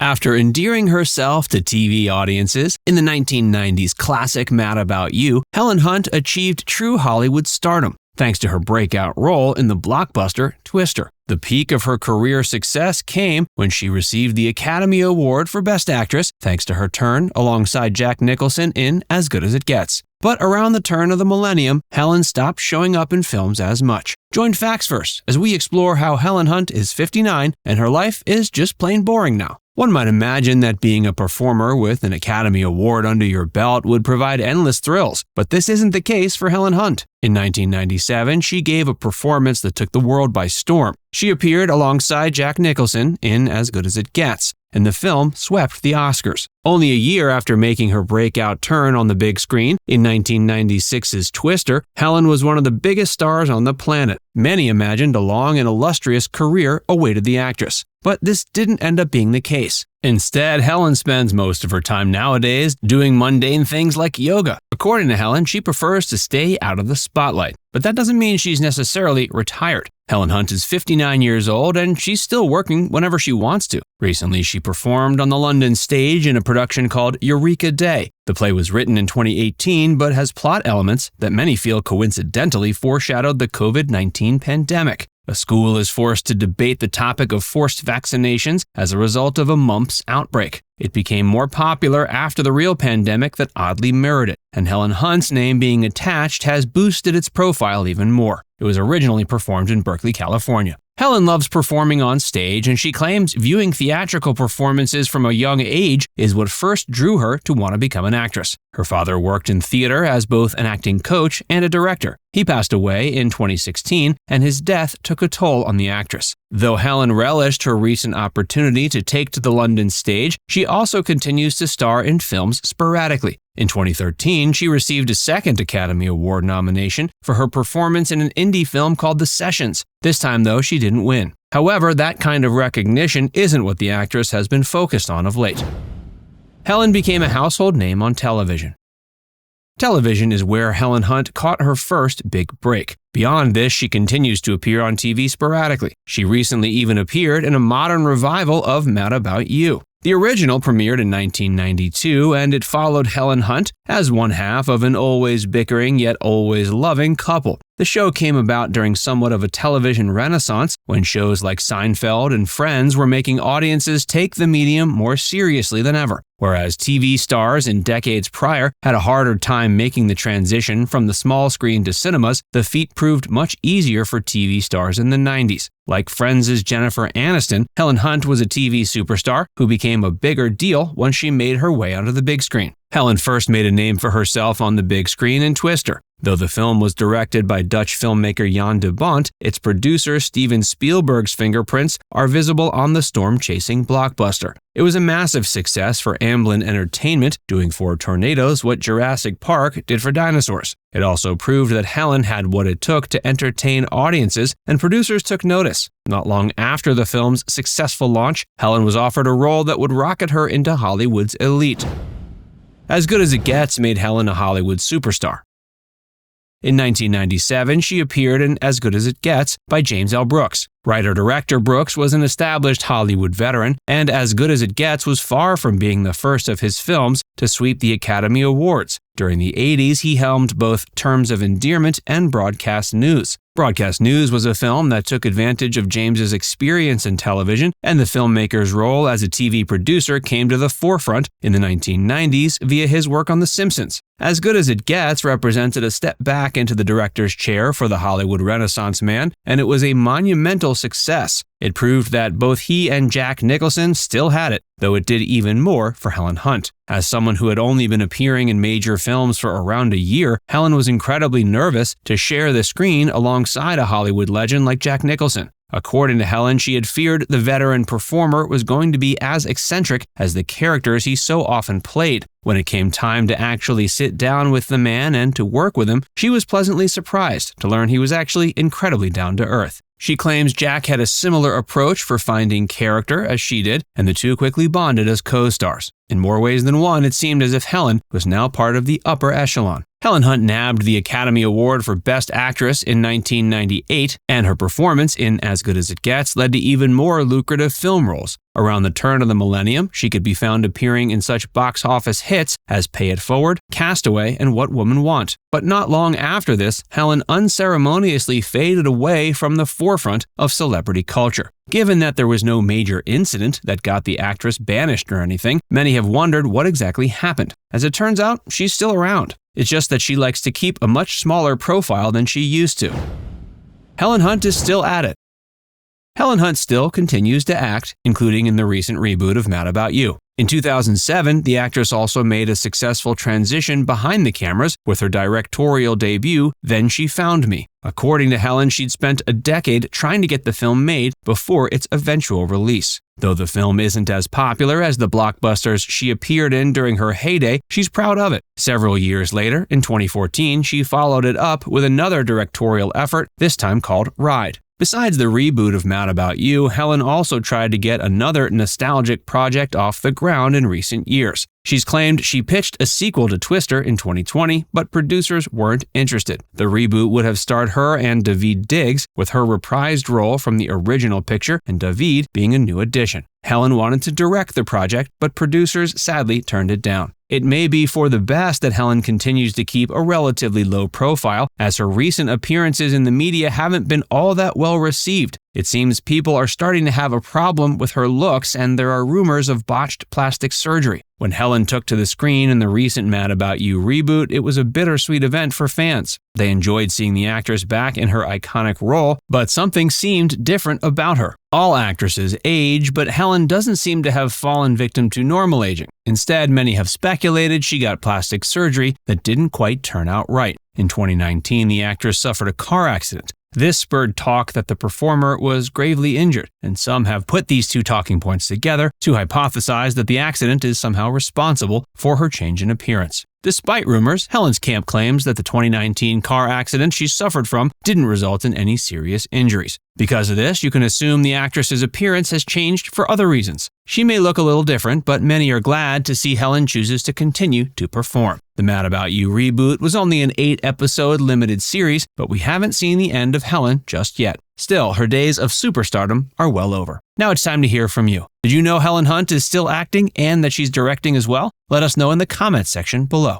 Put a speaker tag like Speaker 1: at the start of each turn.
Speaker 1: After endearing herself to TV audiences in the 1990s classic Mad About You, Helen Hunt achieved true Hollywood stardom thanks to her breakout role in the blockbuster Twister. The peak of her career success came when she received the Academy Award for Best Actress thanks to her turn alongside Jack Nicholson in As Good as It Gets. But around the turn of the millennium, Helen stopped showing up in films as much. Join Factsverse as we explore how Helen Hunt is 59 and her life is just plain boring now. One might imagine that being a performer with an Academy Award under your belt would provide endless thrills, but this isn't the case for Helen Hunt. In 1997, she gave a performance that took the world by storm. She appeared alongside Jack Nicholson in As Good as It Gets, and the film swept the Oscars. Only a year after making her breakout turn on the big screen, in 1996's Twister, Helen was one of the biggest stars on the planet. Many imagined a long and illustrious career awaited the actress. But this didn't end up being the case. Instead, Helen spends most of her time nowadays doing mundane things like yoga. According to Helen, she prefers to stay out of the spotlight. But that doesn't mean she's necessarily retired. Helen Hunt is 59 years old and she's still working whenever she wants to. Recently, she performed on the London stage in a production called Eureka Day. The play was written in 2018 but has plot elements that many feel coincidentally foreshadowed the COVID-19 pandemic. A school is forced to debate the topic of forced vaccinations as a result of a mumps outbreak. It became more popular after the real pandemic that oddly mirrored it, and Helen Hunt's name being attached has boosted its profile even more. It was originally performed in Berkeley, California. Helen loves performing on stage, and she claims viewing theatrical performances from a young age is what first drew her to want to become an actress. Her father worked in theater as both an acting coach and a director. He passed away in 2016, and his death took a toll on the actress. Though Helen relished her recent opportunity to take to the London stage, she also continues to star in films sporadically. In 2013, she received a second Academy Award nomination for her performance in an indie film called The Sessions. This time, though, she didn't win. However, that kind of recognition isn't what the actress has been focused on of late. Helen became a household name on television. Television is where Helen Hunt caught her first big break. Beyond this, she continues to appear on TV sporadically. She recently even appeared in a modern revival of Mad About You. The original premiered in 1992, and it followed Helen Hunt as one half of an always bickering yet always loving couple. The show came about during somewhat of a television renaissance when shows like Seinfeld and Friends were making audiences take the medium more seriously than ever. Whereas TV stars in decades prior had a harder time making the transition from the small screen to cinemas, the feat proved much easier for TV stars in the 90s. Like Friends' Jennifer Anniston, Helen Hunt was a TV superstar who became a bigger deal once she made her way onto the big screen. Helen first made a name for herself on the big screen in Twister. Though the film was directed by Dutch filmmaker Jan de Bont, its producer Steven Spielberg's fingerprints are visible on the storm-chasing blockbuster. It was a massive success for Amblin Entertainment, doing for tornadoes what Jurassic Park did for dinosaurs. It also proved that Helen had what it took to entertain audiences, and producers took notice. Not long after the film's successful launch, Helen was offered a role that would rocket her into Hollywood's elite. As Good as It Gets made Helen a Hollywood superstar. In 1997, she appeared in As Good as It Gets by James L. Brooks. Writer-director Brooks was an established Hollywood veteran, and As Good as It Gets was far from being the first of his films to sweep the Academy Awards. During the 80s, he helmed both Terms of Endearment and Broadcast News. Broadcast News was a film that took advantage of James's experience in television, and the filmmaker's role as a TV producer came to the forefront in the 1990s via his work on The Simpsons. As Good as It Gets represented a step back into the director's chair for the Hollywood Renaissance man, and it was a monumental success. It proved that both he and Jack Nicholson still had it, though it did even more for Helen Hunt. As someone who had only been appearing in major films for around a year, Helen was incredibly nervous to share the screen alongside a Hollywood legend like Jack Nicholson. According to Helen, she had feared the veteran performer was going to be as eccentric as the characters he so often played. When it came time to actually sit down with the man and to work with him, she was pleasantly surprised to learn he was actually incredibly down to earth. She claims Jack had a similar approach for finding character as she did, and the two quickly bonded as co-stars. In more ways than one, it seemed as if Helen was now part of the upper echelon. Helen Hunt nabbed the Academy Award for Best Actress in 1998, and her performance in As Good as It Gets led to even more lucrative film roles. Around the turn of the millennium, she could be found appearing in such box office hits as Pay It Forward, Castaway, and What Women Want. But not long after this, Helen unceremoniously faded away from the forefront of celebrity culture. Given that there was no major incident that got the actress banished or anything, many have wondered what exactly happened. As it turns out, she's still around. It's just that she likes to keep a much smaller profile than she used to. Helen Hunt is still at it. Helen Hunt still continues to act, including in the recent reboot of Mad About You. In 2007, the actress also made a successful transition behind the cameras with her directorial debut, Then She Found Me. According to Helen, she'd spent a decade trying to get the film made before its eventual release. Though the film isn't as popular as the blockbusters she appeared in during her heyday, she's proud of it. Several years later, in 2014, she followed it up with another directorial effort, this time called Ride. Besides the reboot of Mad About You, Helen also tried to get another nostalgic project off the ground in recent years. She's claimed she pitched a sequel to Twister in 2020, but producers weren't interested. The reboot would have starred her and Daveed Diggs, with her reprised role from the original picture and Daveed being a new addition. Helen wanted to direct the project, but producers sadly turned it down. It may be for the best that Helen continues to keep a relatively low profile, as her recent appearances in the media haven't been all that well received. It seems people are starting to have a problem with her looks, and there are rumors of botched plastic surgery. When Helen took to the screen in the recent Mad About You reboot, it was a bittersweet event for fans. They enjoyed seeing the actress back in her iconic role, but something seemed different about her. All actresses age, but Helen doesn't seem to have fallen victim to normal aging. Instead, many have speculated she got plastic surgery that didn't quite turn out right. In 2019, the actress suffered a car accident. This spurred talk that the performer was gravely injured, and some have put these two talking points together to hypothesize that the accident is somehow responsible for her change in appearance. Despite rumors, Helen's camp claims that the 2019 car accident she suffered from didn't result in any serious injuries. Because of this, you can assume the actress's appearance has changed for other reasons. She may look a little different, but many are glad to see Helen chooses to continue to perform. The Mad About You reboot was only an 8-episode limited series, but we haven't seen the end of Helen just yet. Still, her days of superstardom are well over. Now it's time to hear from you. Did you know Helen Hunt is still acting and that she's directing as well? Let us know in the comments section below.